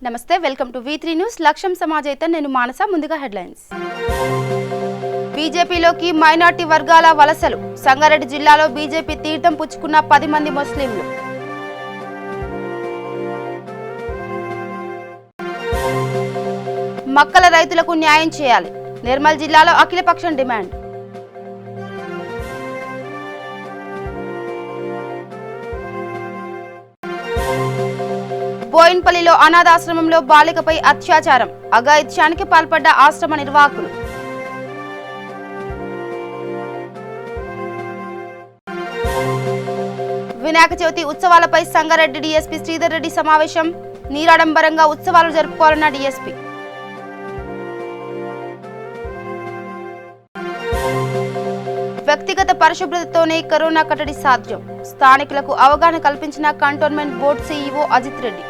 నమస్తే welcome to V3 news లక్ష్యం సమాజ్ అయితే నేను మానస ముందుగా హెడ్లైన్స్ బీజేపీలోకి మైనార్టీ వర్గాల వలసలు సంగారెడ్డి జిల్లాలో బీజేపీ తీర్థం పుచ్చుకున్న 10 మంది ముస్లింలు మక్కల రైతులకు న్యాయం చేయాలి నిర్మల్ జిల్లాలో అఖిలపక్షం డిమాండ్ బోయిన్పల్లిలో అనాథాశ్రమంలో బాలికపై అత్యాచారం అఘాయిత్యానికి పాల్పడ్డ ఆశ్రమ నిర్వాహకులు వినాయక చవితి ఉత్సవాలపై సంగారెడ్డి డీఎస్పీ శ్రీధర్ రెడ్డి సమావేశం నీరాడంబరంగా ఉత్సవాలు జరుపుకోవాలన్న డీఎస్పీ వ్యక్తిగత పరిశుభ్రతతోనే కరోనా కట్టడి సాధ్యం స్థానికులకు అవగాహన కల్పించిన cantonment board CEO Ajit Reddy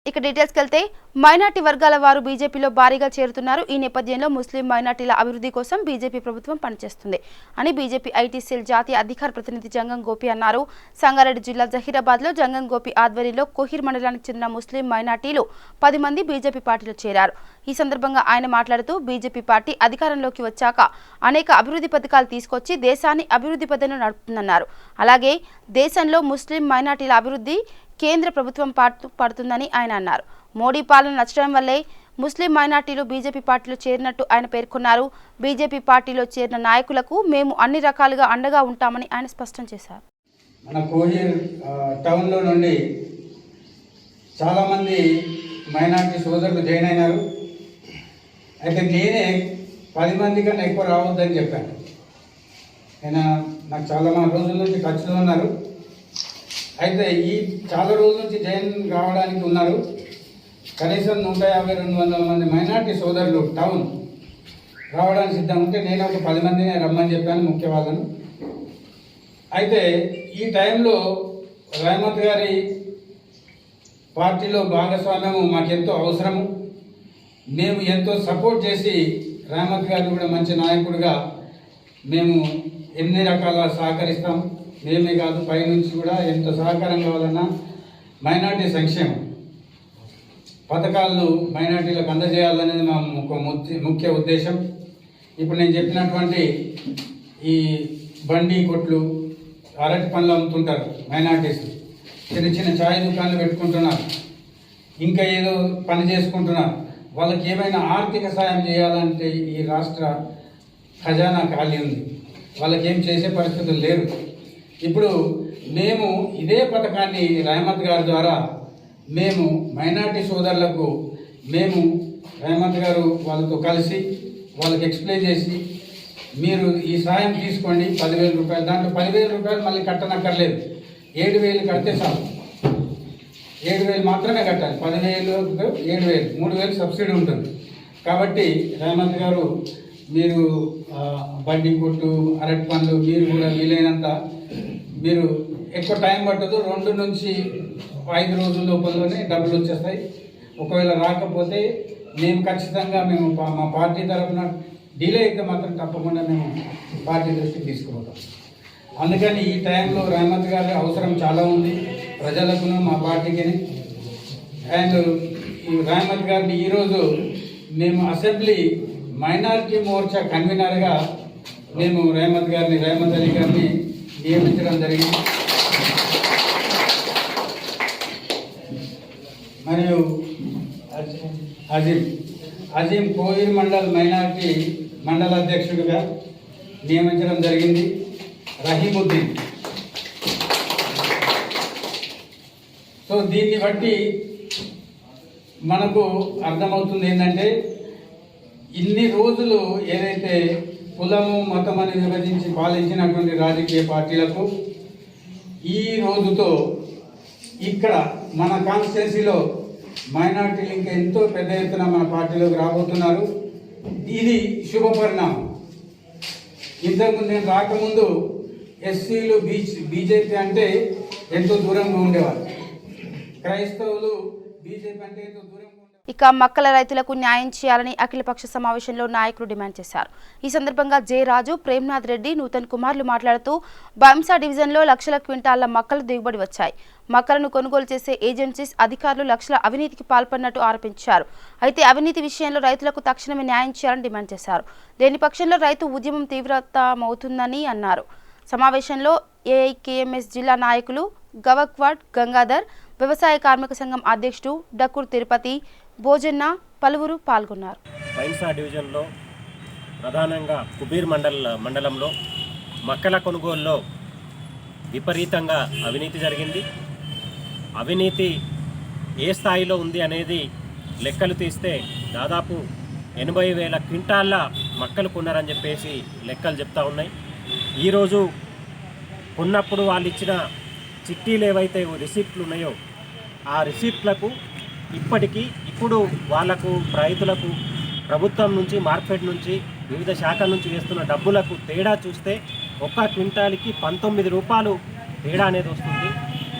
ఇక డీటెయిల్స్కి వెళ్తే మైనార్టీ వర్గాల వారు బీజేపీలో భారీగా చేరుతున్నారు. ఈ నేపథ్యంలో ముస్లిం మైనార్టీల అభివృద్ధి కోసం బీజేపీ ప్రభుత్వం పనిచేస్తుంది అని బీజేపీ ఐటీ సెల్ జాతీయ అధికార ప్రతినిధి జంగం గోపి అన్నారు. సంగారెడ్డి జిల్లా జహీరాబాద్లో జంగం గోపి ఆధ్వర్యంలో కోహిర్ మండలానికి చెందిన ముస్లిం మైనార్టీలు 10 మంది బీజేపీ పార్టీలో చేరారు. ఈ సందర్భంగా ఆయన మాట్లాడుతూ బీజేపీ పార్టీ అధికారంలోకి వచ్చాక అనేక అభివృద్ధి పథకాలు తీసుకొచ్చి దేశాన్ని అభివృద్ధి పథంలో నడుపుతుందన్నారు. అలాగే దేశంలో ముస్లిం మైనార్టీల అభివృద్ధి కేంద్ర ప్రభుత్వం పడుతుందని ఆయన అన్నారు. మోడీ పాలన నచ్చడం వల్లే ముస్లిం మైనార్టీలు బీజేపీ పార్టీలో చేరినట్టు ఆయన పేర్కొన్నారు. బీజేపీ పార్టీలో చేరిన నాయకులకు మేము అన్ని రకాలుగా అండగా ఉంటామని ఆయన స్పష్టం చేశారు. మన కోహిర్ టౌన్లో నుండి చాలామంది మైనార్టీ సోదరులు జాయిన్ అయినారు. అయితే నేనే 10 మంది కన్నా ఎక్కువ రావద్దని చెప్పాను. నాకు చాలా రోజుల నుంచి ఖర్చులో ఉన్నారు. అయితే ఈ చాలా రోజుల నుంచి జాయిన్ కావడానికి ఉన్నారు. కనీసం 150-200 మంది మైనార్టీ సోదరులు టౌన్ రావడానికి సిద్ధం ఉంటే నేను ఒక 10 మందిని రమ్మని చెప్పాను, ముఖ్య వాళ్ళను. అయితే ఈ టైంలో రహమత్ గారి పార్టీలో భాగస్వామ్యము మాకెంతో అవసరము. మేము ఎంతో సపోర్ట్ చేసి రహమత్ గారిని కూడా మంచి నాయకుడిగా మేము ఎన్ని రకాల సహకరిస్తాం. మేమే కాదు, పైనుంచి కూడా ఎంత సహకారం కావాలన్నా మైనార్టీ సంక్షేమం పథకాలను మైనార్టీలకు అందజేయాలనేది మా ముఖ్య ఉద్దేశం. ఇప్పుడు నేను చెప్పినటువంటి ఈ బండి కొట్లు, అరటి పండ్లు అమ్ముతుంటారు మైనార్టీస్, చిన్న చిన్న ఛాయ్ దుకాణాలు పెట్టుకుంటున్నారు, ఇంకా ఏదో పని చేసుకుంటున్నారు. వాళ్ళకి ఏమైనా ఆర్థిక సాయం చేయాలంటే ఈ రాష్ట్ర ఖజానా ఖాళీ ఉంది, వాళ్ళకి ఏం చేసే పరిస్థితులు లేరు. ఇప్పుడు మేము ఇదే పథకాన్ని రహమత్ గారి ద్వారా మేము మైనార్టీ సోదరులకు మేము రహమత్ గారు వాళ్ళతో కలిసి వాళ్ళకి ఎక్స్ప్లెయిన్ చేసి మీరు ఈ సాయం తీసుకోండి 10,000 రూపాయలు, దాంట్లో 10,000 రూపాయలు మళ్ళీ కట్టనక్కర్లేదు, 7,000 కడితే చాలు. 7,000 మాత్రమే కట్టాలి. 10,000 7,000, 3,000 సబ్సిడీ ఉంటుంది. కాబట్టి రహమత్ గారు మీరు బండి కొట్టు, అరటి పండ్లు మీరు కూడా వీలైనంత మీరు ఎక్కువ టైం పట్టదు, 2 నుంచి 5 రోజుల లోపలనే డబ్బులు వచ్చేస్తాయి. ఒకవేళ రాకపోతే మేము ఖచ్చితంగా మా పార్టీ తరఫున డిలే అయితే మాత్రం తప్పకుండా మేము పార్టీ దృష్టికి తీసుకుపోతాం. అందుకని ఈ టైంలో రహమత్ గారి అవసరం చాలా ఉంది ప్రజలకును మా పార్టీకి. అండ్ ఈ రహమత్ గారిని ఈరోజు మేము అసెంబ్లీ మైనారిటీ మోర్చా కన్వీనర్గా మేము రహమత్ అలీ గారిని నియమించడం జరిగింది. మరియు అజీం కోహిర్ మండల్ మైనారిటీ మండల అధ్యక్షుడిగా నియమించడం జరిగింది. రహీముద్దీన్. సో దీన్ని బట్టి మనకు అర్థమవుతుంది ఏంటంటే ఇన్ని రోజులు ఏదైతే కులము మతం అని విభజించి పాలించినటువంటి రాజకీయ పార్టీలకు ఈ రోజుతో ఇక్కడ మన కాన్స్టిట్యున్సీలో మైనార్టీలు ఇంకా ఎంతో పెద్ద ఎత్తున మన పార్టీలోకి రాబోతున్నారు. ఇది శుభ పరిణామం. ఇంతకుముందు నేను రాకముందు ఎస్సీలు బీజేపీ అంటే ఎంతో దూరంగా ఉండేవారు, క్రైస్తవులు బీజేపీ అంటే ఎంతో దూరంగా ఉండేవారు. ఇక మక్కల రైతులకు న్యాయం చేయాలని అఖిలపక్ష సమావేశంలో నాయకులు డిమాండ్ చేశారు. ఈ సందర్భంగా జె రాజు, ప్రేమ్నాథ్ రెడ్డి, నూతన్ కుమార్లు మాట్లాడుతూ బైంసా డివిజన్లో లక్షల క్వింటాళ్ల మక్కలు దిగుబడి వచ్చాయి. మక్కలను కొనుగోలు చేసే ఏజెన్సీస్ అధికారులు లక్షల అవినీతికి పాల్పడినట్టు ఆరోపించారు. అయితే అవినీతి విషయంలో రైతులకు తక్షణమే న్యాయం చేయాలని డిమాండ్ చేశారు. లేని పక్షంలో రైతు ఉద్యమం తీవ్రతమవుతుందని అన్నారు. సమావేశంలో ఏఐకేఎంఎస్ జిల్లా నాయకులు గవక్వాడ్ గంగాధర్, వ్యవసాయ కార్మిక సంఘం అధ్యక్షుడు డక్కూర్ తిరుపతి, భోజన్న పలువురు పాల్గొన్నారు. బైంసా డివిజన్లో ప్రధానంగా కుబీర్ మండలంలో మక్కల కొనుగోలులో విపరీతంగా అవినీతి జరిగింది. అవినీతి ఏ స్థాయిలో ఉంది అనేది లెక్కలు తీస్తే దాదాపు 80,000 క్వింటాళ్ళ మక్కలు కొన్నారని చెప్పేసి లెక్కలు చెప్తా ఉన్నాయి. ఈరోజు కొన్నప్పుడు వాళ్ళు ఇచ్చిన చిట్టీలు ఏవైతే రిసిప్ట్లు ఉన్నాయో ఆ రిసిప్ట్లకు ఇప్పుడు వాళ్లకు రైతులకు ప్రభుత్వం నుంచి మార్కెట్ నుంచి వివిధ శాఖల నుంచి వేస్తున్న డబ్బులకు తేడా చూస్తే ఒక్క క్వింటాల్కి 19 రూపాయలు తేడా అనేది వస్తుంది.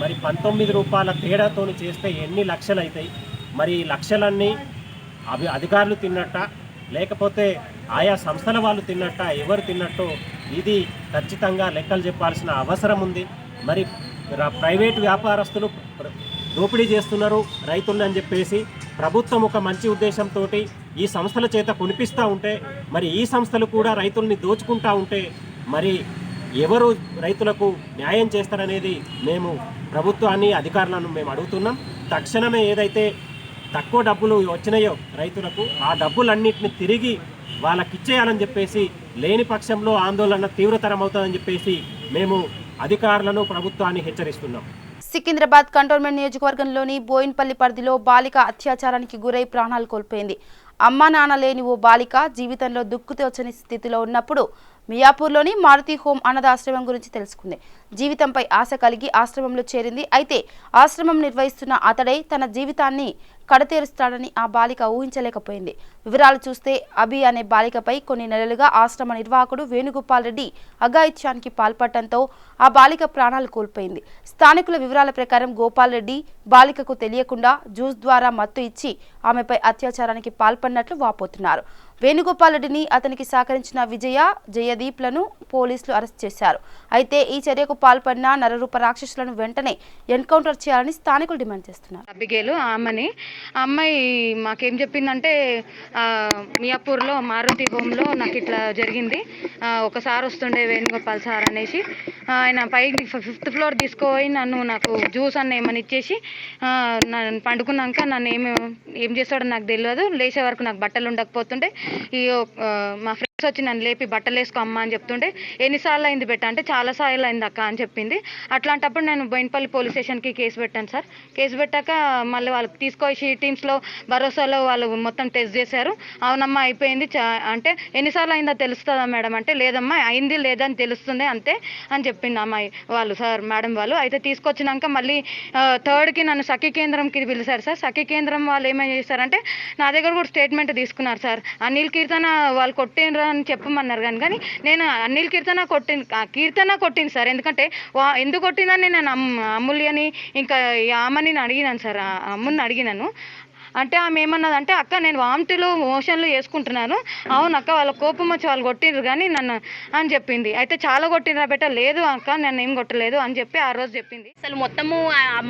మరి 19 రూపాయల తేడాతో చేస్తే ఎన్ని లక్షలు అవుతాయి? మరి ఈ లక్షలన్నీ అధికారులు తిన్నట్ట, లేకపోతే ఆయా సంస్థల వాళ్ళు తిన్నట్ట, ఎవరు తిన్నట్టో ఇది ఖచ్చితంగా లెక్కలు చెప్పాల్సిన అవసరం ఉంది. మరి ప్రైవేటు వ్యాపారస్తులు దోపిడీ చేస్తున్నారు రైతుల్ని అని చెప్పేసి ప్రభుత్వం ఒక మంచి ఉద్దేశంతో ఈ సంస్థల చేత కొనిపిస్తూ ఉంటే, మరి ఈ సంస్థలు కూడా రైతుల్ని దోచుకుంటూ ఉంటే మరి ఎవరు రైతులకు న్యాయం చేస్తారనేది మేము ప్రభుత్వాన్ని, అధికారులను మేము అడుగుతున్నాం. తక్షణమే ఏదైతే తక్కువ డబ్బులు వచ్చినాయో రైతులకు ఆ డబ్బులన్నింటిని తిరిగి వాళ్ళకిచ్చేయాలని చెప్పేసి, లేని పక్షంలో ఆందోళన తీవ్రతరం అవుతుందని చెప్పేసి మేము అధికారులను, ప్రభుత్వాన్ని హెచ్చరిస్తున్నాం. సికింద్రాబాద్ కంటోన్మెంట్ నియోజకవర్గంలోని బోయిన్పల్లి పరిధిలో బాలిక అత్యాచారానికి గురై ప్రాణాలు కోల్పోయింది. అమ్మా నాన్న లేని ఓ బాలిక జీవితంలో దుక్కుతోచని స్థితిలో ఉన్నప్పుడు మియాపూర్లోని మారుతి హోమ్ అనాథ ఆశ్రమం గురించి తెలుసుకుంది. జీవితంపై ఆశ కలిగి ఆశ్రమంలో చేరింది. అయితే ఆశ్రమం నిర్వహిస్తున్న అతడే తన జీవితాన్ని కడతేరుస్తాడని ఆ బాలిక ఊహించలేకపోయింది. వివరాలు చూస్తే అభి అనే బాలికపై కొన్ని నెలలుగా ఆశ్రమ నిర్వాహకుడు వేణుగోపాల్ రెడ్డి అఘాయిత్యానికి పాల్పడటంతో ఆ బాలిక ప్రాణాలు కోల్పోయింది. స్థానికుల వివరాల ప్రకారం గోపాల్ రెడ్డి బాలికకు తెలియకుండా జ్యూస్ ద్వారా మత్తు ఇచ్చి ఆమెపై అత్యాచారానికి పాల్పడినట్లు వాపోతున్నారు. వేణుగోపాల్ రెడ్డిని, అతనికి సహకరించిన విజయ, జయదీప్లను పోలీసులు అరెస్ట్ చేశారు. అయితే ఈ చర్యకు పాల్పడిన నరరూప రాక్షసులను వెంటనే ఎన్కౌంటర్ చేయాలని స్థానికులు డిమాండ్ చేస్తున్నారు. అబ్బిగేలు ఆ అమ్మాయి మాకేం చెప్పిందంటే మియాపూర్లో మారుతి హోమ్లో నాకు ఇట్లా జరిగింది, ఒకసారి వస్తుండే వేణుగోపాల్ సార్ అనేసి ఆయన పైకి 5th ఫ్లోర్ తీసుకుపోయి నాకు జ్యూస్ అన్న ఏమని ఇచ్చేసి నన్ను పండుకున్నాక నన్ను ఏం చేస్తాడో నాకు తెలియదు. లేచే వరకు నాకు బట్టలు ఉండకపోతుండే మా ఫ్రెండ్స్ వచ్చి నన్ను లేపి బట్టలు వేసుకో అమ్మ అని చెప్తుండే. ఎన్నిసార్లు అయింది బెట్ట అంటే చాలా సార్లు అయింది అక్క అని చెప్పింది. అట్లాంటప్పుడు నేను బోయిన్పల్లి పోలీస్ స్టేషన్కి కేసు పెట్టాను సార్. కేసు పెట్టాక మళ్ళీ వాళ్ళకి తీసుకొచ్చి టీమ్స్లో భరోసాలో వాళ్ళు మొత్తం టెస్ట్ చేశారు. అవునమ్మా అయిపోయింది అంటే ఎన్నిసార్లు అయిందో తెలుస్తుందా మేడం అంటే లేదమ్మా అయింది లేదని తెలుస్తుంది అంతే అని చెప్పింది అమ్మాయి వాళ్ళు సార్ మేడం వాళ్ళు. అయితే తీసుకొచ్చినాక మళ్ళీ 3rd నన్ను సఖీ కేంద్రంకి పిలిచారు సార్. సఖీ కేంద్రం వాళ్ళు ఏమేమి చేశారంటే నా దగ్గర కూడా స్టేట్మెంట్ తీసుకున్నారు సార్. అనిల్ కీర్తన వాళ్ళు కొట్టినరా అని చెప్పమన్నారు కానీ నేను అనిల్ కీర్తన కొట్టింది సార్. ఎందుకంటే ఎందుకు కొట్టిందని నేను అమూల్యని ఇంకా ఆమెని అడిగినాను సార్. అమ్ముని అడిగినాను. అంటే ఆమె ఏమన్నదంటే అక్క నేను వామిటిలు మోషన్లు వేసుకుంటున్నాను. అవును అక్క వాళ్ళ కోపం వచ్చి వాళ్ళు కొట్టిండ్రు కానీ నన్ను అని చెప్పింది. అయితే చాలా కొట్టినరా బెట్ట లేదు అక్క నన్ను ఏం కొట్టలేదు అని చెప్పి ఆ రోజు చెప్పింది. అసలు మొత్తము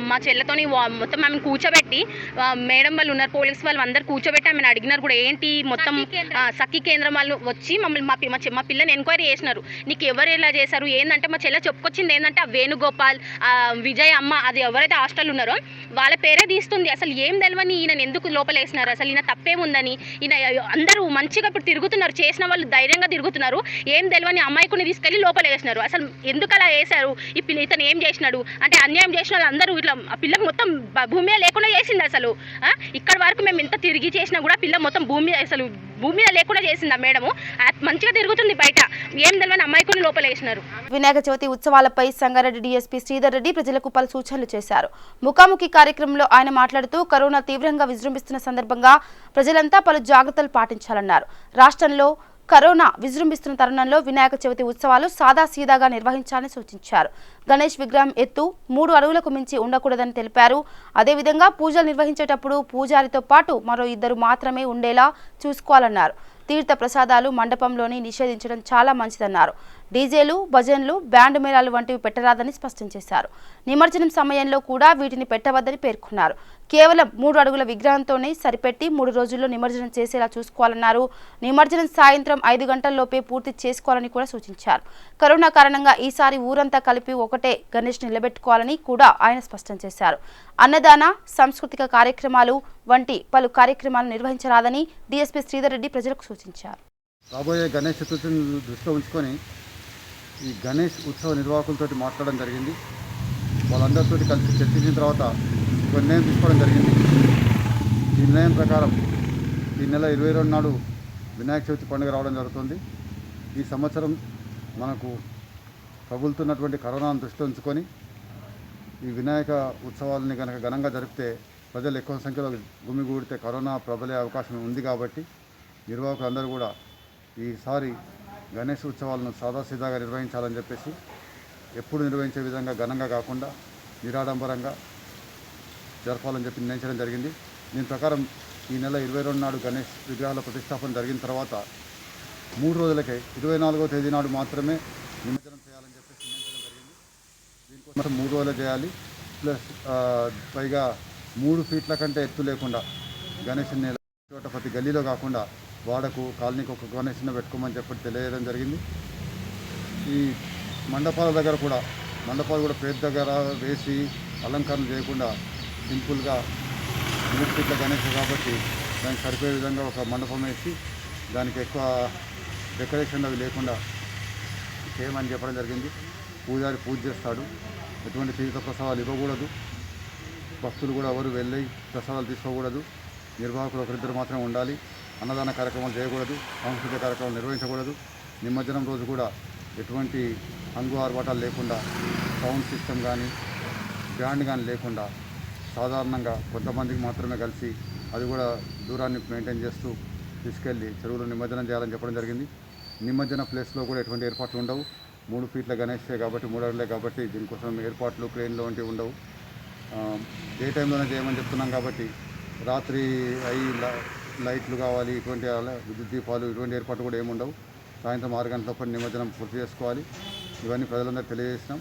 మా చెల్లెతోని మొత్తం ఆమెను కూర్చోబెట్టి మేడం వాళ్ళు ఉన్నారు, పోలీస్ వాళ్ళు అందరు కూర్చోబెట్టి ఆమెను అడిగినారు కూడా ఏంటి మొత్తం సఖీ కేంద్రం వాళ్ళు వచ్చి మమ్మల్ని మా పిల్లని ఎంక్వైరీ చేసినారు. నీకు ఎవరు ఎలా చేశారు ఏంటంటే మా చెల్లె చెప్పుకొచ్చింది ఏంటంటే ఆ వేణుగోపాల్, విజయ్ అమ్మ అది ఎవరైతే హాస్టల్ ఉన్నారో వాళ్ళ పేరే తీస్తుంది. అసలు ఏం తెలియని ఈయన ఎందుకు లోపలేసినారు, అసలు ఈయన తప్పేముందని. ఈయన అందరూ మంచిగా ఇప్పుడు తిరుగుతున్నారు, చేసిన వాళ్ళు ధైర్యంగా తిరుగుతున్నారు. ఏం తెలియని అమ్మాయికుని తీసుకెళ్లి లోపలేసినారు. అసలు ఎందుకు అలా వేశారు? ఇతను ఏం చేసినాడు అంటే అన్యాయం చేసిన వాళ్ళు అందరూ ఇట్లా ఆ పిల్లకు మొత్తం భూమి లేకుండా చేసింది. అసలు ఇక్కడ వరకు మేము ఎంత తిరిగి చేసినా కూడా పిల్ల మొత్తం భూమి మీద లేకుండా చేసింది. ఆ మేడము మంచిగా తిరుగుతుంది బయట, ఏం తెలియని అమ్మాయికుని లోపలేసినారు. వినాయక చవితి ఉత్సవాలపై సంగారెడ్డి డీఎస్పీ శ్రీధర్ రెడ్డి ప్రజలకు పలు సూచనలు చేశారు. ముఖాముఖి కార్యక్రమంలో ఆయన మాట్లాడుతూ కరోనా తీవ్రంగా విజృంభిస్తున్న సందర్భంగా ప్రజలంతా పలు జాగ్రత్తలు పాటించాలన్నారు. రాష్ట్రంలో కరోనా విజృంభిస్తున్న తరుణంలో వినాయక చవితి ఉత్సవాలు సాదాసీదాగా నిర్వహించాలని సూచించారు. గణేష్ విగ్రహం ఎత్తు 3 అడుగులకు మించి ఉండకూడదని తెలిపారు. అదేవిధంగా పూజలు నిర్వహించేటప్పుడు పూజారితో పాటు మరో 2 మాత్రమే ఉండేలా చూసుకోవాలన్నారు. తీర్థ ప్రసాదాలు మండపంలోని నిషేధించడం చాలా మంచిదన్నారు. డీజేలు, భజన్లు, బ్యాండ్ మేళాలు వంటివి పెట్టరాదని స్పష్టం చేశారు. నిమజ్జనం సమయంలో కూడా వీటిని పెట్టవద్దని పేర్కొన్నారు. కేవలం 3 అడుగుల విగ్రహంతోనే సరిపెట్టి 3 రోజుల్లో నిమజ్జనం చేసేలా చూసుకోవాలన్నారు. నిమజ్జనం సాయంత్రం 5 గంటల్లోపే పూర్తి చేసుకోవాలని కూడా సూచించారు. కరోనా కారణంగా ఈసారి ఊరంతా కలిపి ఒకటే గణేష్ నిలబెట్టుకోవాలని కూడా ఆయన స్పష్టం చేశారు. అన్నదాన, సాంస్కృతిక కార్యక్రమాలు వంటి పలు కార్యక్రమాలు నిర్వహించరాదని డీఎస్పీ శ్రీధర్ రెడ్డి ప్రజలకు సూచించారు. రాబోయే గణేష్ చతుర్థిని దృష్టిలో ఉంచుకొని ఈ గణేష్ ఉత్సవ నిర్వాహకులతో మాట్లాడడం జరిగింది. వాళ్ళందరితో కలిసి చర్చించిన తర్వాత ఒక నిర్ణయం తీసుకోవడం జరిగింది. ఈ నిర్ణయం ప్రకారం ఈ నెల 22 నాడు వినాయక చవితి పండుగ రావడం జరుగుతుంది. ఈ సంవత్సరం మనకు ప్రబలుతున్నటువంటి కరోనాను దృష్టిలో ఉంచుకొని ఈ వినాయక ఉత్సవాలని కనుక ఘనంగా జరిపితే ప్రజలు ఎక్కువ సంఖ్యలో గుమిగూడితే కరోనా ప్రబలే అవకాశం ఉంది. కాబట్టి నిర్వాహకులందరూ కూడా ఈసారి గణేష్ ఉత్సవాలను సాదాసీదాగా నిర్వహించాలని చెప్పేసి ఎప్పుడు నిర్వహించే విధంగా ఘనంగా కాకుండా నిరాడంబరంగా జరపాలని చెప్పి నిర్ణయించడం జరిగింది. దీని ప్రకారం ఈ నెల 22 నాడు గణేష్ విగ్రహాల ప్రతిష్టాపన జరిగిన తర్వాత 3 రోజులకే 24వ తేదీ నాడు మాత్రమే నిమజ్జనం చేయాలని చెప్పేసి నిర్ణయించడం జరిగింది. దీనికోసం 3 రోజులు చేయాలి. ప్లస్ పైగా 3 ఫీట్ల కంటే ఎత్తు లేకుండా గణేష్ని చోట ప్రతి గల్లీలో కాకుండా వాడకు కాలనీకి ఒక గణేష్ని పెట్టుకోమని చెప్పి తెలియజేయడం జరిగింది. ఈ మండపాల దగ్గర కూడా పేద దగ్గర వేసి అలంకరణ చేయకుండా సింపుల్గా 3 ఫీట్ల గణేష్ కాబట్టి దానికి సరిపోయే విధంగా ఒక మండపం వేసి దానికి ఎక్కువ డెకరేషన్ అవి లేకుండా చేయమని చెప్పడం జరిగింది. పూజారి పూజ చేస్తాడు. ఎటువంటి తీర్థ ప్రసాదాలు ఇవ్వకూడదు. భక్తులు కూడా ఎవరు వెళ్ళి ప్రసాదాలు తీసుకోకూడదు. నిర్వాహకులు ఒకరిద్దరు మాత్రమే ఉండాలి. అన్నదాన కార్యక్రమాలు చేయకూడదు. సాంస్కృతిక కార్యక్రమాలు నిర్వహించకూడదు. నిమజ్జనం రోజు కూడా ఎటువంటి హంగు ఆర్భాటాలు లేకుండా సౌండ్ సిస్టమ్ కానీ బ్యాండ్ కానీ లేకుండా సాధారణంగా కొంతమందికి మాత్రమే కలిసి అది కూడా దూరాన్ని మెయింటైన్ చేస్తూ తీసుకెళ్ళి చెరువులో నిమజ్జనం చేయాలని చెప్పడం జరిగింది. నిమజ్జన ప్లేస్లో కూడా ఎటువంటి ఏర్పాట్లు ఉండవు. 3 ఫీట్ల గణేషే కాబట్టి 3 అడుగులే కాబట్టి దీనికోసం ఏర్పాట్లు క్రెయిన్లు వంటివి ఉండవు. డే టైంలోనే చేయమని చెప్తున్నాం కాబట్టి రాత్రి లైట్లు కావాలి, ఇటువంటి విద్యుత్ దీపాలు ఇటువంటి ఏర్పాట్లు కూడా ఏముండవు. సాయంత్రం 6 గంటల నిమజ్జనం పూర్తి చేసుకోవాలి. ఇవన్నీ ప్రజలందరూ తెలియజేసినాం.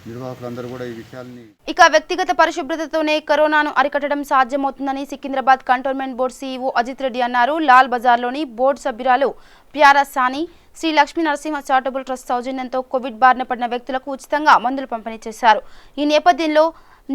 నిర్వాహకులందరూ కూడా ఈ విషయాల్ని ఇక వ్యక్తిగత పరిశుభ్రతతోనే కరోనాను అరికట్టడం సాధ్యమవుతుందని Secunderabad cantonment board CEO Ajit Reddy అన్నారు. లాల్ బజార్లోని బోర్డు సభ్యురాలు ప్యారా సాని శ్రీ లక్ష్మీ నరసింహ చారిటబుల్ ట్రస్ట్ సౌజన్యంతో కోవిడ్ బారిన పడిన వ్యక్తులకు ఉచితంగా మందులు పంపిణీ చేశారు. ఈ నేపథ్యంలో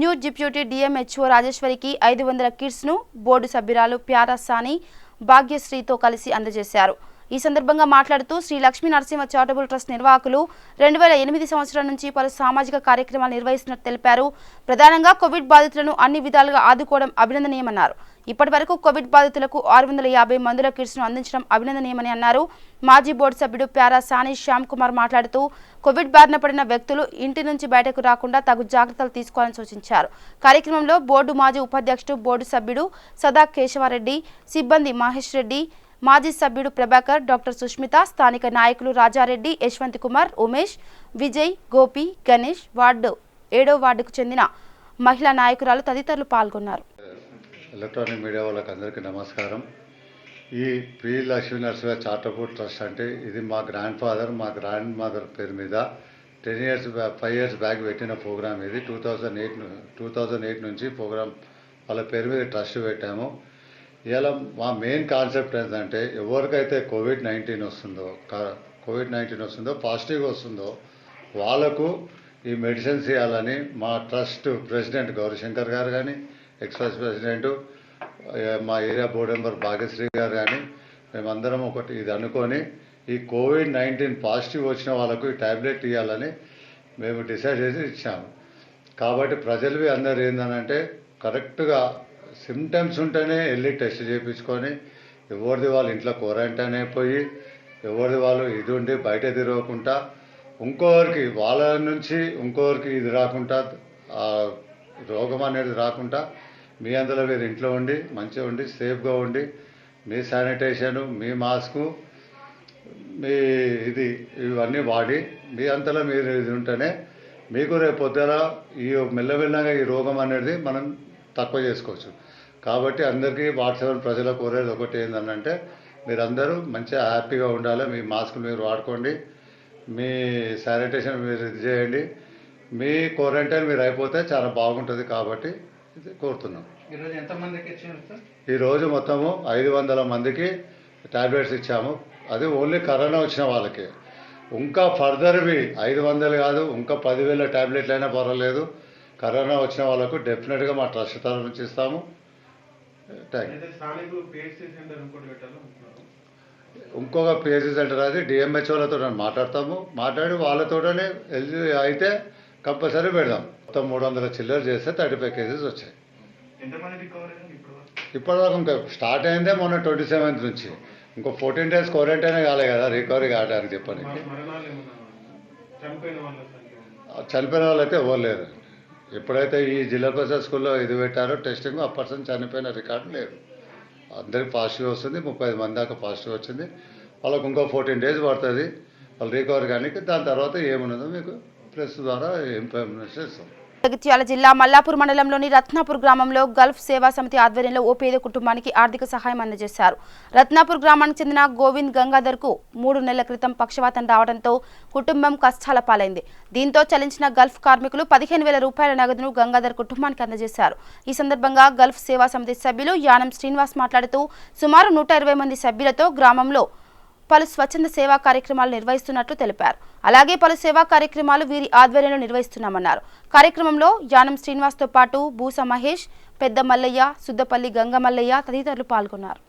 న్యూ డిప్యూటీ డిఎంహెచ్ఓ రాజేశ్వరికి 500 కిట్స్ను బోర్డు సభ్యురాలు ప్యారా సాని భాగ్యశ్రీతో కలిసి అందజేశారు. ఈ సందర్భంగా మాట్లాడుతూ శ్రీ లక్ష్మీ నరసింహ చారిటబుల్ ట్రస్ట్ నిర్వాహకులు 2008 సంవత్సరం నుంచి పలు సామాజిక కార్యక్రమాలు నిర్వహిస్తున్నట్టు తెలిపారు. ప్రధానంగా కోవిడ్ బాధితులను అన్ని విధాలుగా ఆదుకోవడం అభినందనీయమన్నారు. ఇప్పటి వరకు కోవిడ్ బాధితులకు 650 మందుల కిట్స్ను అందించడం అభినందనీయమని అన్నారు. మాజీ బోర్డు సభ్యుడు ప్యారా సాని శ్యామ్ కుమార్ మాట్లాడుతూ కోవిడ్ బారిన పడిన వ్యక్తులు ఇంటి నుంచి బయటకు రాకుండా తగు జాగ్రత్తలు తీసుకోవాలని సూచించారు. కార్యక్రమంలో బోర్డు మాజీ ఉపాధ్యక్షుడు బోర్డు సభ్యుడు సదా కేశవారెడ్డి, సిబ్బంది మహేష్ రెడ్డి, మాజీ సభ్యుడు ప్రభాకర్, డాక్టర్ సుష్మిత, స్థానిక నాయకులు రాజారెడ్డి, యశ్వంత్ కుమార్, ఉమేష్, విజయ్, గోపి, గణేష్, వార్డు 7వ వార్డుకు చెందిన మహిళా నాయకురాలు తదితరులు పాల్గొన్నారు. ఎలక్ట్రానిక్ మీడియా వాళ్ళకి అందరికీ నమస్కారం. ఈ శ్రీ లక్ష్మీ నరసింహ చారిటబుల్ ట్రస్ట్ అంటే ఇది మా గ్రాండ్ ఫాదర్, మా గ్రాండ్ మదర్ పేరు మీద 5 years బ్యాక్ పెట్టిన ప్రోగ్రామ్. ఇది 2008 నుంచి ప్రోగ్రామ్ వాళ్ళ పేరు మీద ట్రస్ట్ పెట్టాము. ఇలా మా మెయిన్ కాన్సెప్ట్ ఏంటంటే ఎవరికైతే కోవిడ్-19 వస్తుందో పాజిటివ్ వస్తుందో వాళ్ళకు ఈ మెడిసిన్స్ ఇవ్వాలని మా ట్రస్ట్ ప్రెసిడెంట్ గౌరీశంకర్ గారు కానీ, ఎక్స్ ప్రెసిడెంట్ మా ఏరియా బోర్డు మెంబర్ భాగ్యశ్రీ గారు కానీ మేమందరం ఒకటి ఇది అనుకొని ఈ కోవిడ్-19 పాజిటివ్ వచ్చిన వాళ్ళకు ఈ ట్యాబ్లెట్ ఇవ్వాలని మేము డిసైడ్ చేసి ఇచ్చాము. కాబట్టి ప్రజలు అందరూ ఏంటంటే కరెక్ట్గా సిమ్టమ్స్ ఉంటేనే వెళ్ళి టెస్ట్ చేయించుకొని ఎవరిది వాళ్ళు ఇంట్లో క్వారంటైన్ అయిపోయి ఎవరిది వాళ్ళు ఇది ఉండి బయట తిరగకుండా ఇంకొకరికి వాళ్ళ నుంచి ఇంకొకరికి ఇది రాకుండా రోగం అనేది రాకుండా మీ అందరూ మీరు ఇంట్లో ఉండి మంచిగా ఉండి సేఫ్గా ఉండి మీ శానిటైజేషను మీ మాస్కు మీ ఇవన్నీ వాడి మీ అంతలో మీరు ఇది ఉంటేనే మీకు రేపు పొద్దున ఈ మెల్లమెల్లగా ఈ రోగం అనేది మనం తక్కువ చేసుకోవచ్చు. కాబట్టి అందరికీ వాట్సాప్ ప్రజలకు కోరేది ఒకటి ఏంటంటే మీరందరూ మంచిగా హ్యాపీగా ఉండాలి. మీ మాస్కులు మీరు వాడుకోండి, మీ శానిటేషన్ మీరు ఇది చేయండి, మీ క్వారంటైన్ మీరు అయిపోతే చాలా బాగుంటుంది. కాబట్టి ఇది కోరుతున్నాం. ఈరోజు ఎంతమందికి ఇచ్చారు సార్? ఈరోజు మొత్తము 500 మందికి టాబ్లెట్స్ ఇచ్చాము. అది ఓన్లీ కరోనా వచ్చిన వాళ్ళకి. ఇంకా ఫర్దర్వి 500 కాదు, ఇంకా 10,000 టాబ్లెట్లు అయినా పర్వాలేదు. కరోనా వచ్చిన వాళ్ళకు డెఫినెట్గా మా ట్రస్ట్ తరఫు నుంచి ఇస్తాము. థ్యాంక్ ఇంకొక పిహెచ్సి సెంటర్ అది డిఎంహెచ్ఓలతో మాట్లాడతాము. మాట్లాడి వాళ్ళతోనే అయితే కంపల్సరీ పెడదాం. మొత్తం 300 చిల్లర చేస్తే 35 కేసెస్ వచ్చాయి. ఇప్పటిదాకా ఇంకా స్టార్ట్ అయిందే మొన్న 27th నుంచి. ఇంకో 14 days క్వారంటైనే కాలే కదా రికవరీ కావడానికి. చెప్పండి, చనిపోయిన వాళ్ళు అయితే ఎవరు లేరు. ఎప్పుడైతే ఈ జిల్లా పరిషత్ స్కూల్లో ఇది పెట్టారో టెస్టింగ్, ఆ పర్సన్ చనిపోయిన రికార్డు లేదు. అందరికి పాజిటివ్ వస్తుంది. 35 మంది దాకా పాజిటివ్ వచ్చింది. వాళ్ళకు ఇంకో 14 days పడుతుంది వాళ్ళు రికవరీ కానీ. దాని తర్వాత ఏమున్నదో మీకు ప్రెస్ ద్వారా ఇన్ఫర్మేషన్ ఇస్తాం. జగిత్యాల జిల్లా మల్లాపూర్ మండలంలోని రత్నాపూర్ గ్రామంలో గల్ఫ్ సేవా సమితి ఆధ్వర్యంలో ఓ పేద కుటుంబానికి ఆర్థిక సహాయం అందజేశారు. రత్నాపూర్ గ్రామానికి చెందిన గోవింద్ గంగాధర్కు 3 నెలల క్రితం పక్షవాతం రావడంతో కుటుంబం కష్టాల పాలైంది. దీంతో చలించిన గల్ఫ్ కార్మికులు 15,000 రూపాయల నగదును గంగాధర్ కుటుంబానికి అందజేశారు. ఈ సందర్భంగా గల్ఫ్ సేవా సమితి సభ్యులు యానం శ్రీనివాస్ మాట్లాడుతూ సుమారు 120 మంది సభ్యులతో గ్రామంలో పలు స్వచ్ఛంద సేవా కార్యక్రమాలు నిర్వహిస్తున్నట్లు తెలిపారు. అలాగే పలు సేవా కార్యక్రమాలు వీరి ఆధ్వర్యంలో నిర్వహిస్తున్నామన్నారు. కార్యక్రమంలో యానం శ్రీనివాస్తో పాటు బూస మహేష్, పెద్ద మల్లయ్య, సుద్దపల్లి గంగమల్లయ్య తదితరులు పాల్గొన్నారు.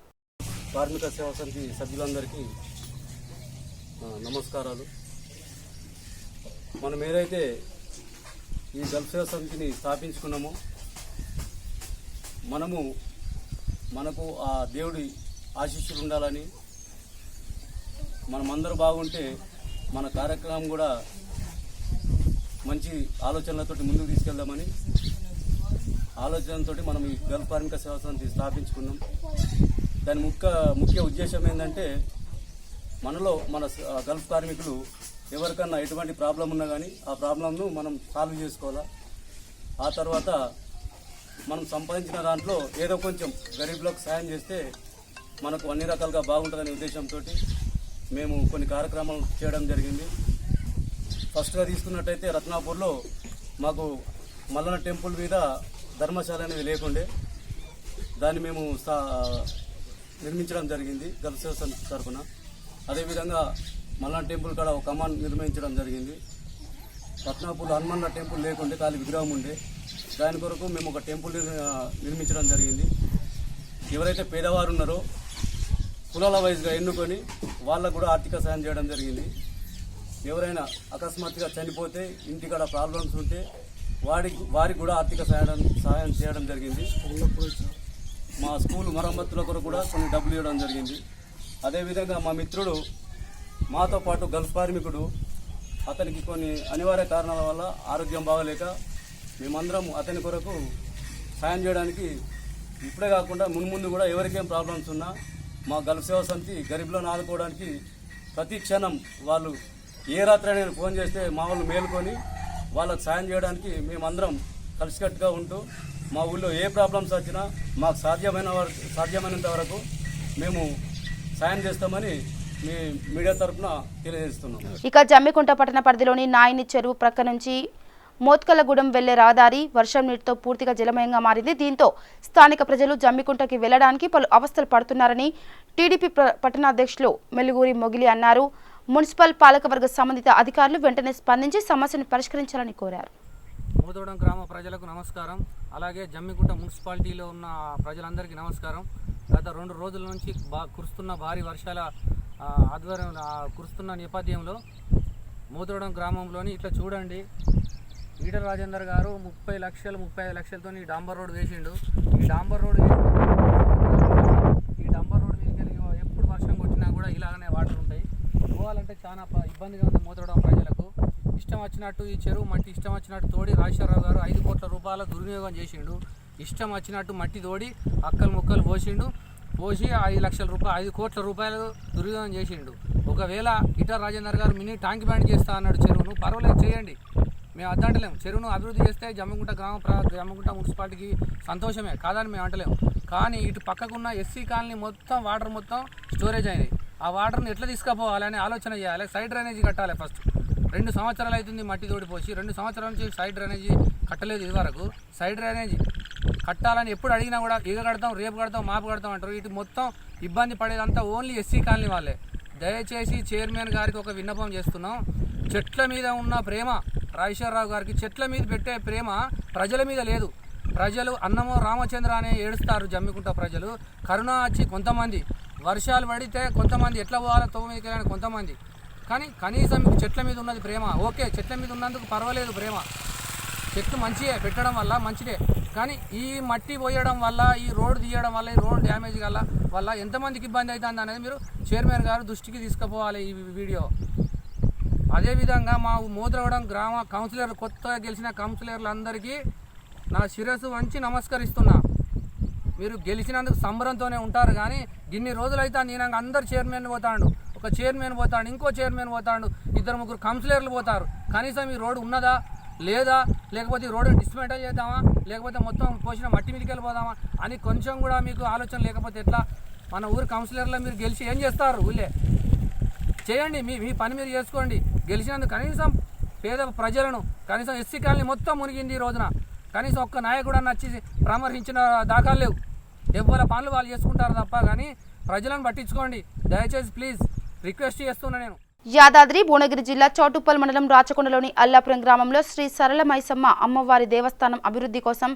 కార్మిక సేవా సమితి సభ్యులందరికీ నమస్కారాలు. మనం ఏదైతే ఈ గల్ఫ్ సేవా సమితిని స్థాపించుకున్నామో మనకు ఆ దేవుడి ఆశీస్సులు ఉండాలని, మనమందరూ బాగుంటే మన కార్యక్రమం కూడా మంచి ఆలోచనలతో ముందుకు తీసుకెళ్దామని ఆలోచనతో మనం ఈ గల్ఫ్ కార్మిక సేవా సమితి స్థాపించుకున్నాం. దాని ముఖ్య ఉద్దేశం ఏంటంటే మన గల్ఫ్ కార్మికులు ఎవరికన్నా ఎటువంటి ప్రాబ్లం ఉన్నా కానీ ఆ ప్రాబ్లంను మనం సాల్వ్ చేసుకోవాలా. ఆ తర్వాత మనం సంపాదించిన దాంట్లో ఏదో కొంచెం గరీబులకు సాయం చేస్తే మనకు అన్ని రకాలుగా బాగుంటుందనే ఉద్దేశంతో మేము కొన్ని కార్యక్రమాలు చేయడం జరిగింది. ఫస్ట్గా తీసుకున్నట్టయితే రత్నాపూర్లో మాకు మల్లన్న టెంపుల్ మీద ధర్మశాల అనేది లేకుండే, దాన్ని మేము నిర్మించడం జరిగింది గల్ఫ్ సేవా సమితి తరఫున. అదేవిధంగా మల్లన్న టెంపుల్ కాడ ఒక కమాన్ నిర్మించడం జరిగింది. రత్నాపూర్లో హనుమన్న టెంపుల్ లేకుండే, ఖాళీ విగ్రహం ఉండే, దాని కొరకు మేము ఒక టెంపుల్ నిర్మించడం జరిగింది. ఎవరైతే పేదవారు ఉన్నారో కులాల వైజ్గా ఎన్నుకొని వాళ్ళకు కూడా ఆర్థిక సాయం చేయడం జరిగింది. ఎవరైనా అకస్మాత్తుగా చనిపోతే ఇంటికాడ ప్రాబ్లమ్స్ ఉంటే వారికి కూడా ఆర్థిక సహాయం చేయడం జరిగింది. మా స్కూల్ మరమ్మతుల కొరకు కూడా కొన్ని డబ్బులు ఇవ్వడం జరిగింది. అదేవిధంగా మా మిత్రుడు మాతో పాటు గల్ఫ్ కార్మికుడు, అతనికి కొన్ని అనివార్య కారణాల వల్ల ఆరోగ్యం బాగలేక మేమందరం అతని కొరకు సాయం చేయడానికి, ఇప్పుడే కాకుండా మున్ముందు కూడా ఎవరికేం ప్రాబ్లమ్స్ ఉన్నా మా గల్ఫ్ సేవా సమితి గరీబులను ఆదుకోవడానికి ప్రతి క్షణం వాళ్ళు ఏ రాత్రి నేను ఫోన్ చేస్తే మా వాళ్ళు మేలుకొని వాళ్ళకు సాయం చేయడానికి మేమందరం కలిసికట్టుగా ఉంటూ మా ఊళ్ళో ఏ ప్రాబ్లమ్స్ వచ్చినా మాకు సాధ్యమైనంత వరకు మేము సాయం చేస్తామని మీ మీడియా తరఫున తెలియజేస్తున్నాం. ఇక జమ్మికుంట పట్టణ పరిధిలోని నాయని చెరువు ప్రక్క నుంచి మోత్కలగూడెం వెళ్లే రహదారి వర్షం నీటితో పూర్తిగా జలమయంగా మారింది. దీంతో స్థానిక ప్రజలు జమ్మికుంటకి వెళ్లడానికి పలు అవస్థలు పడుతున్నారని టీడీపీ పట్టణాధ్యక్షులు మెలుగూరి మొగిలి అన్నారు. మున్సిపల్ పాలకవర్గ సంబంధిత అధికారులు వెంటనే స్పందించి సమస్యను పరిష్కరించాలని కోరారు. మోదోడం గ్రామ ప్రజలకు నమస్కారం. అలాగే జమ్మికుంట మున్సిపాలిటీలో ఉన్న ప్రజలందరికీ నమస్కారం. గత 2 రోజుల నుంచి కురుస్తున్న భారీ వర్షాల ఆధ్వర్యం కురుస్తున్న నేపథ్యంలో మోదోడం గ్రామంలోని ఇట్లా చూడండి, ఈటల రాజేందర్ గారు 35 లక్షలతో ఈ డాంబర్ రోడ్ వేసిండు. ఈ డాంబర్ రోడ్ మీదకి ఎప్పుడు వర్షం కొట్టినా కూడా ఇలాగనే వాటర్ ఉంటాయి. పోవాలంటే చాలా ఇబ్బందిగా ఉంది మోదోడం ప్రజలకు. ఇష్టం వచ్చినట్టు ఈ చెరువు మట్టి ఇష్టం వచ్చినట్టు తోడి రాజశేఖరరావు గారు 5 కోట్ల రూపాయల దుర్వినియోగం చేసిండు. ఇష్టం వచ్చినట్టు మట్టి తోడి అక్కలు ముక్కలు పోసిండు. పోసి 5 కోట్ల రూపాయలు దుర్వినియోగం చేసిండు. ఒకవేళ ఈటల రాజేందర్ గారు మినీ ట్యాంక్ బ్యాండ్ చేస్తా అన్నాడు చెరువును, పర్వాలేదు చేయండి, మేము అద్దంటలేము. చెరువును అభివృద్ధి చేస్తే జమ్మికుంట జమ్మికుంట మున్సిపాలిటీకి సంతోషమే, కాదని మేము అంటలేము. కానీ ఇటు పక్కకున్న ఎస్సీ కాలనీ మొత్తం వాటర్ మొత్తం స్టోరేజ్ అయినాయి. ఆ వాటర్ని ఎట్లా తీసుకుపోవాలని ఆలోచన చేయాలి. సైడ్ డ్రైనేజీ కట్టాలి. ఫస్ట్ 2 సంవత్సరాలు అవుతుంది మట్టి తోడిపోసి, 2 సంవత్సరాల నుంచి సైడ్ డ్రైనేజీ కట్టలేదు. ఇదివరకు సైడ్ డ్రైనేజీ కట్టాలని ఎప్పుడు అడిగినా కూడా ఇక కడతాం, రేపు కడతాం, మాపు కడతాం అంటారు. ఇటు మొత్తం ఇబ్బంది పడేదంతా ఓన్లీ ఎస్సీ కాలనీ వాళ్ళే. దయచేసి చైర్మన్ గారికి ఒక విన్నపం చేస్తున్నాం. చెట్ల మీద ఉన్న ప్రేమ రాజేశ్వరరావు గారికి, చెట్ల మీద పెట్టే ప్రేమ ప్రజల మీద లేదు. ప్రజలు అన్నమో రామచంద్ర అనే ఏడుస్తారు జమ్మికుంట ప్రజలు. కరోనా వచ్చి కొంతమంది, వర్షాలు పడితే కొంతమంది ఎట్లా పోవాలో 9 కిలోమీటర్లు కొంతమంది. కానీ కనీసం మీకు చెట్ల మీద ఉన్నది ప్రేమ. ఓకే, చెట్ల మీద ఉన్నందుకు పర్వాలేదు ప్రేమ, చెట్లు మంచిదే పెట్టడం వల్ల మంచిదే. కానీ ఈ మట్టి పోయడం వల్ల, ఈ రోడ్డు తీయడం వల్ల, ఈ రోడ్ డ్యామేజ్ వల్ల ఎంతమందికి ఇబ్బంది అవుతుంది అనేది మీరు చైర్మన్ గారు దృష్టికి తీసుకుపోవాలి ఈ వీడియో. అదేవిధంగా మా మోద్రవడం గ్రామ కౌన్సిలర్, కొత్తగా గెలిచిన కౌన్సిలర్లందరికీ నా శిరస్సు వంచి నమస్కరిస్తున్నా. మీరు గెలిచినందుకు సంబరంతోనే ఉంటారు. కానీ ఇన్ని రోజులైతే నేను అందరు చైర్మన్ పోతాడు, ఒక చైర్మన్ పోతాడు, ఇంకో చైర్మన్ పోతాడు, 2-3 కౌన్సిలర్లు పోతారు. కనీసం ఈ రోడ్డు ఉన్నదా లేదా, లేకపోతే ఈ రోడ్డు డిస్మెంటల్ చేద్దామా, లేకపోతే మొత్తం పోసిన మట్టి మీదకి వెళ్ళిపోదామా అని కొంచెం కూడా మీకు ఆలోచన లేకపోతే ఎట్లా? మన ఊరు కౌన్సిలర్లో మీరు గెలిచి ఏం చేస్తారు? ఊళ్ళే చేయండి, మీ పని మీరు చేసుకోండి. గెలిచినందుకు కనీసం పేద ప్రజలను, కనీసం ఎస్సీ కాలనీ మొత్తం మునిగింది ఈ రోజున. కనీసం ఒక్క నాయకుడు వచ్చి పరామర్శించిన దాఖలు లేవు. ఎవరి పనులు వాళ్ళు చేసుకుంటారు తప్ప కానీ ప్రజలను పట్టించుకోండి దయచేసి, ప్లీజ్ రిక్వెస్ట్ చేస్తున్నా నేను. యాదాద్రి భువనగిరి జిల్లా చౌటుప్పల్ మండలం రాచకొండలోని అల్లాపురం గ్రామంలో శ్రీ సరళ మైసమ్మ అమ్మవారి దేవస్థానం అభివృద్ధి కోసం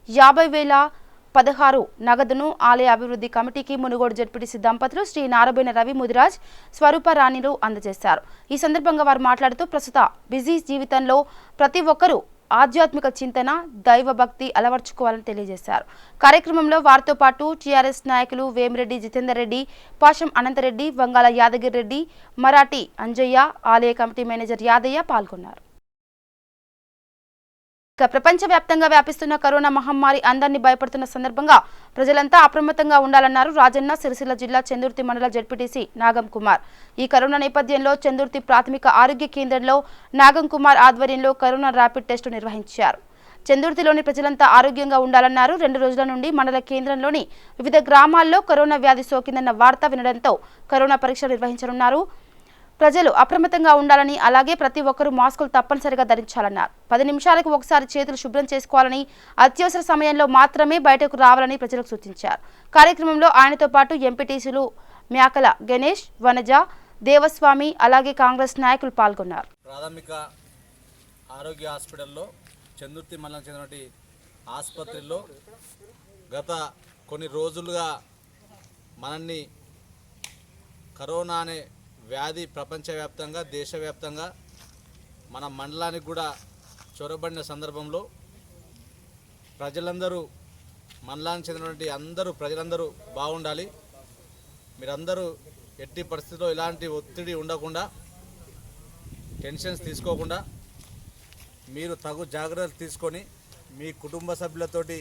50,16 నగదును ఆలయ అభివృద్ధి కమిటీకి మునుగోడు జడ్పీటీసీ దంపతులు శ్రీ నారబోయిన రవి ముదిరాజ్ స్వరూప రాణిలు అందజేశారు. ఈ సందర్భంగా వారు మాట్లాడుతూ ప్రస్తుత బిజీ జీవితంలో ప్రతి ఒక్కరూ ఆధ్యాత్మిక చింతన, దైవభక్తి అలవర్చుకోవాలని తెలియజేశారు. కార్యక్రమంలో వారితో పాటు టీఆర్ఎస్ నాయకులు వేమిరెడ్డి జితేందర్ రెడ్డి, పాషం అనంతరెడ్డి, వంగాల యాదగిరి రెడ్డి, మరాఠీ అంజయ్య, ఆలయ కమిటీ మేనేజర్ యాదయ్య పాల్గొన్నారు. ప్రపంచవ్యాప్తంగా వ్యాపిస్తున్న కరోనా మహమ్మారి అందరినీ భయపడుతున్న సందర్భంగా ప్రజలంతా అప్రమత్తంగా ఉండాలన్నారు రాజన్న సిరిసిల్ల జిల్లా చందుర్తి మండల జడ్పీటీసీ నాగం కుమార్. ఈ కరోనా నేపథ్యంలో చందుర్తి ప్రాథమిక ఆరోగ్య కేంద్రంలో నాగం కుమార్ ఆధ్వర్యంలో కరోనా ర్యాపిడ్ టెస్టు నిర్వహించారు. చందుర్తిలోని ప్రజలంతా ఆరోగ్యంగా ఉండాలన్నారు. 2 రోజుల నుండి మండల కేంద్రంలోని వివిధ గ్రామాల్లో కరోనా వ్యాధి సోకిందన్న వార్త వినడంతో కరోనా పరీక్షలు నిర్వహించనున్నారు. ప్రజలు అప్రమత్తంగా ఉండాలని, అలాగే ప్రతి ఒక్కరూ మాస్కులు తప్పనిసరిగా ధరించాలన్నారు. 10 నిమిషాలకు ఒకసారి చేతులు శుభ్రం చేసుకోవాలని, అత్యవసర సమయంలో మాత్రమే బయటకు రావాలని ప్రజలకు సూచించారు. కార్యక్రమంలో ఆయనతో పాటు ఎంపీటీసీలు మ్యాకల గణేష్, వనజ, దేవస్వామి, అలాగే కాంగ్రెస్ నాయకులు పాల్గొన్నారు. ప్రాథమిక ఆరోగ్య హాస్పిటల్లో చందుర్తి మండలం చెందినటువంటి ఆసుపత్రిలో గత కొన్ని రోజులుగా మనల్ని కరోనా అనే వ్యాధి ప్రపంచవ్యాప్తంగా, దేశవ్యాప్తంగా మన మండలానికి కూడా చొరబడిన సందర్భంలో ప్రజలందరూ, మండలానికి చెందినటువంటి ప్రజలందరూ బాగుండాలి. మీరందరూ ఎట్టి పరిస్థితుల్లో ఇలాంటి ఒత్తిడి ఉండకుండా, టెన్షన్స్ తీసుకోకుండా మీరు తగు జాగ్రత్తలు తీసుకొని మీ కుటుంబ సభ్యులతోటి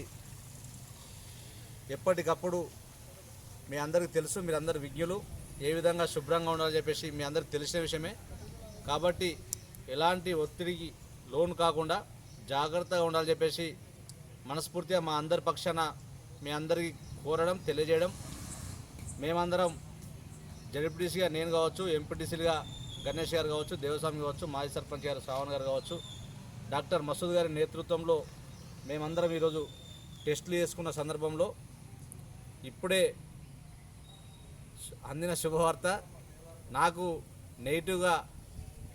ఎప్పటికప్పుడు, మీ అందరికీ తెలుసు, మీరందరూ విజ్ఞులు, ఏ విధంగా శుభ్రంగా ఉండాలని చెప్పేసి మీ అందరికి తెలిసిన విషయమే. కాబట్టి ఎలాంటి ఒత్తిడికి లోను కాకుండా జాగ్రత్తగా ఉండాలని చెప్పేసి మనస్ఫూర్తిగా మా అందరి పక్షాన మీ అందరికీ కోరడం, తెలియజేయడం. మేమందరం జడ్పీటీసీగా నేను కావచ్చు, ఎంపీటీసీలుగా గణేష్ గారు కావచ్చు, దేవస్వామి కావచ్చు, మాజీ సర్పంచ్ గారు శ్రావణ్ గారు కావచ్చు, డాక్టర్ మసూద్ గారి నేతృత్వంలో మేమందరం ఈరోజు టెస్టులు చేసుకున్న సందర్భంలో ఇప్పుడే అందిన శుభవార్త నాకు నెగిటివ్గా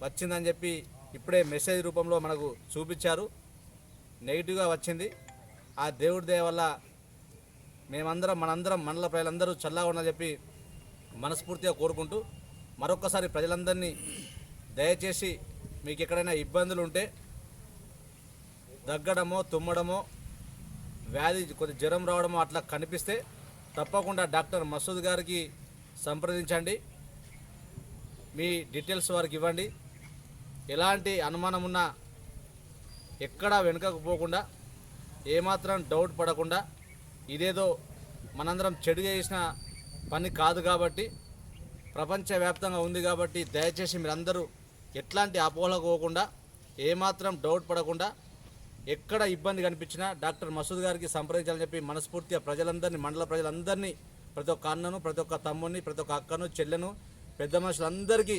వచ్చిందని చెప్పి ఇప్పుడే మెసేజ్ రూపంలో మనకు చూపించారు. నెగిటివ్గా వచ్చింది. ఆ దేవుడి దయ వల్ల మనందరం మండల ప్రజలందరూ చల్లగా ఉండాలని చెప్పి మనస్ఫూర్తిగా కోరుకుంటూ, మరొక్కసారి ప్రజలందరినీ దయచేసి మీకు ఎక్కడైనా ఇబ్బందులు ఉంటే, దగ్గడమో, తుమ్మడమో, వ్యాధి కొద్ది జ్వరం రావడమో అట్లా కనిపిస్తే తప్పకుండా డాక్టర్ మసూద్ గారికి సంప్రదించండి. మీ డీటెయిల్స్ వారికి ఇవ్వండి. ఎలాంటి అనుమానం ఉన్నా ఎక్కడా వెనుకకు పోకుండా, ఏమాత్రం డౌట్ పడకుండా, ఇదేదో మనందరం చెడు చేసిన పని కాదు కాబట్టి, ప్రపంచవ్యాప్తంగా ఉంది కాబట్టి దయచేసి మీరందరూ ఎట్లాంటి అపోహలకు పోకుండా, ఏమాత్రం డౌట్ పడకుండా, ఎక్కడ ఇబ్బంది కనిపించినా డాక్టర్ మసూద్ గారికి సంప్రదించాలని చెప్పి మనస్ఫూర్తిగా ప్రజలందరినీ, మండల ప్రజలందరినీ, ప్రతి ఒక్క అన్నను, ప్రతి ఒక్క తమ్ముని, ప్రతి ఒక్క అక్కను, చెల్లెను, పెద్ద మనుషులందరికీ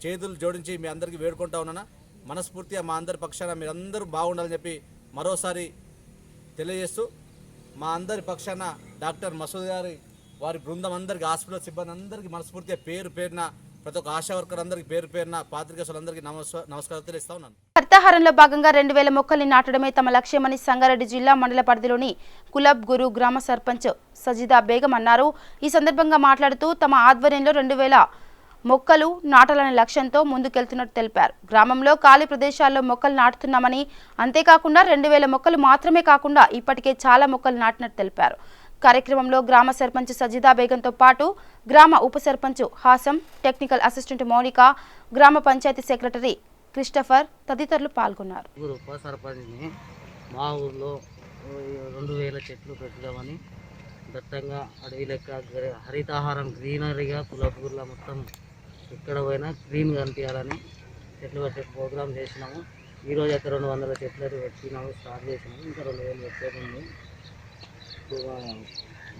చేతులు జోడించి మీ అందరికీ వేడుకుంటా ఉన్నాను. మనస్ఫూర్తిగా మా అందరి పక్షాన మీరందరూ బాగుండాలని చెప్పి మరోసారి తెలియజేస్తూ, మా అందరి పక్షాన డాక్టర్ మసూద్ గారి వారి బృందం అందరికీ, హాస్పిటల్ సిబ్బంది అందరికీ మనస్ఫూర్తిగా పేరు పేరున, ప్రతి ఒక్క ఆశా వర్కర్ అందరికీ పేరు పేరున, పాత్రికేయులందరికీ నమస్కారం తెలియజేస్తా ఉన్నాను. హరితహారంలో భాగంగా 2000 మొక్కల్ని నాటడమే తమ లక్ష్యమని సంగారెడ్డి జిల్లా మండల పరిధిలోని కులబ్ గురు గ్రామ సర్పంచ్ సజిదా బేగం అన్నారు. ఈ సందర్భంగా మాట్లాడుతూ తమ ఆధ్వర్యంలో 2000 మొక్కలు నాటాలనే లక్ష్యంతో ముందుకెళ్తున్నట్టు తెలిపారు. గ్రామంలో ఖాళీ ప్రదేశాల్లో మొక్కలు నాటుతున్నామని, అంతేకాకుండా 2000 మొక్కలు మాత్రమే కాకుండా ఇప్పటికే చాలా మొక్కలు నాటినట్టు తెలిపారు. కార్యక్రమంలో గ్రామ సర్పంచ్ సజిదా బేగంతో పాటు గ్రామ ఉప సర్పంచ్ హాసం, టెక్నికల్ అసిస్టెంట్ మౌనిక, గ్రామ పంచాయతీ సెక్రటరీ క్రిస్టఫర్ తదితరులు పాల్గొన్నారు. ఉప సర్పంచ్ని మా ఊర్లో 2000 చెట్లు పెట్టుదామని దట్టంగా అడవి లెక్క హరితహారం గ్రీనరీగా కులపూర్లో మొత్తం ఎక్కడ పోయినా గ్రీన్ కనిపించాలని చెట్లు పెట్టే ప్రోగ్రామ్ చేసినాము. ఈరోజు అయితే 200 చెట్లు అయితే పెట్టినాము, స్టార్ట్ చేసినాము. ఇంకా 2000 పెట్టేది ఉంది.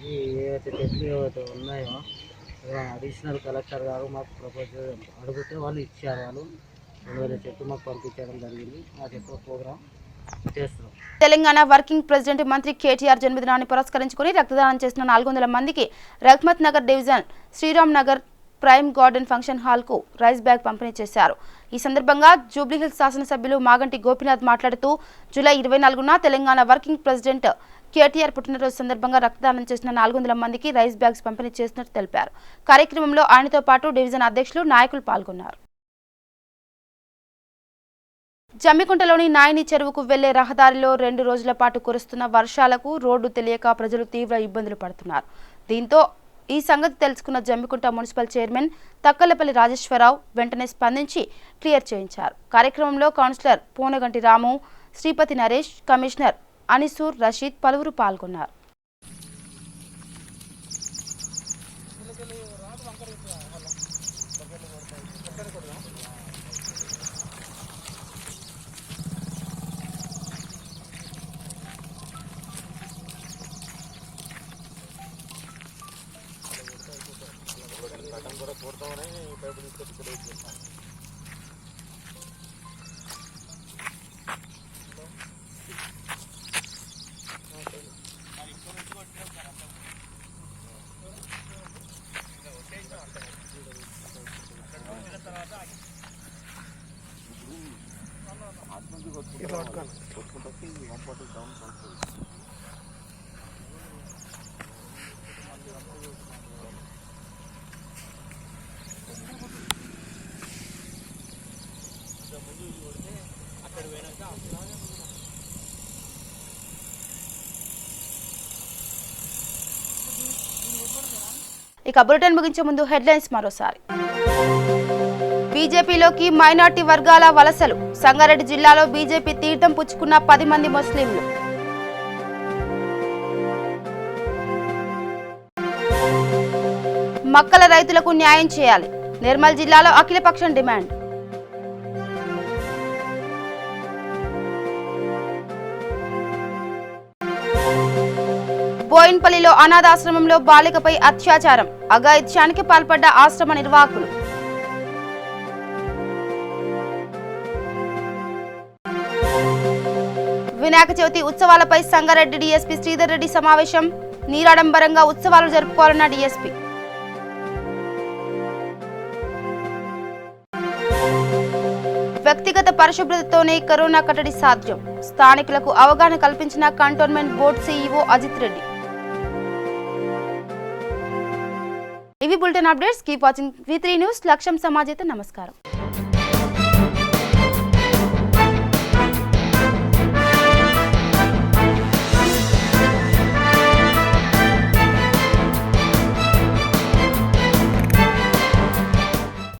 ఈ ఏవైతే చెట్లు ఏవైతే ఉన్నాయో అడిషనల్ కలెక్టర్ గారు మాకు ప్రపోజల్ అడిగితే వాళ్ళు ఇచ్చారు. వాళ్ళు 2000 చెట్లు మాకు పంపించడం జరిగింది. ఆ చెట్ల ప్రోగ్రామ్ చేస్తున్నాం. తెలంగాణ వర్కింగ్ ప్రెసిడెంట్ మంత్రి కేటీఆర్ జన్మదినాన్ని పురస్కరించుకుని రక్తదానం చేసిన 400 మందికి Rahmat Nagar division Sriram Nagar prime garden function hall కు రైస్ బ్యాగ్ పంపిణీ చేశారు. ఈ సందర్భంగా జూబ్లీహిల్స్ శాసనసభ్యులు మాగంటి గోపీనాథ్ మాట్లాడుతూ జూలై 24న తెలంగాణ వర్కింగ్ ప్రెసిడెంట్ కేటీఆర్ పుట్టినరోజు సందర్భంగా రక్తదానం చేసిన 400 మందికి రైస్ బ్యాగ్స్ పంపిణీ చేసినట్టు తెలిపారు. కార్యక్రమంలో ఆయనతో పాటు డివిజన్ అధ్యక్షులు, నాయకులు పాల్గొన్నారు. జమ్మికుంటలోని నాయని చెరువుకు వెళ్లే రహదారిలో 2 రోజుల పాటు కురుస్తున్న వర్షాలకు రోడ్డు తెలియక ప్రజలు తీవ్ర ఇబ్బందులు పడుతున్నారు. దీంతో ఈ సంగతి తెలుసుకున్న జమ్మికుంట మున్సిపల్ చైర్మన్ తక్కలపల్లి రాజేశ్వరరావు వెంటనే స్పందించి క్లియర్ చేయించారు. కార్యక్రమంలో కౌన్సిలర్ పూనగంటి రాము, శ్రీపతి నరేష్, కమిషనర్ అనిసూర్ రషీద్ పలువురు పాల్గొన్నారు. ఇక బులెటిన్ ముగించే ముందు హెడ్లైన్స్ మరోసారి. బీజేపీలోకి మైనార్టీ వర్గాల వలసలు. సంగారెడ్డి జిల్లాలో బీజేపీ తీర్థం పుచ్చుకున్న 10 మంది ముస్లింలు. మక్కల రైతులకు న్యాయం చేయాలి. నిర్మల్ జిల్లాలో అఖిలపక్షం డిమాండ్. బోయిన్పల్లిలో అనాథాశ్రమంలో బాలికపై అత్యాచారం. అఘాయిత్యానికి పాల్పడ్డ ఆశ్రమ నిర్వాహకులు. వినాయక చవితి ఉత్సవాలపై సంగారెడ్డి డీఎస్పీ శ్రీధర్ రెడ్డి సమావేశం. నీరాడంబరంగా ఉత్సవాలు జరుపుకోవాలన్న డీఎస్పీ. వ్యక్తిగత పరిశుభ్రతతోనే కరోనా కట్టడి సాధ్యం. స్థానికులకు అవగాహన కల్పించిన cantonment board CEO Ajit Reddy. ఇవి bulletin updates. Keep watching V3 news. లక్ష్యం సమాజేత. నమస్కారం.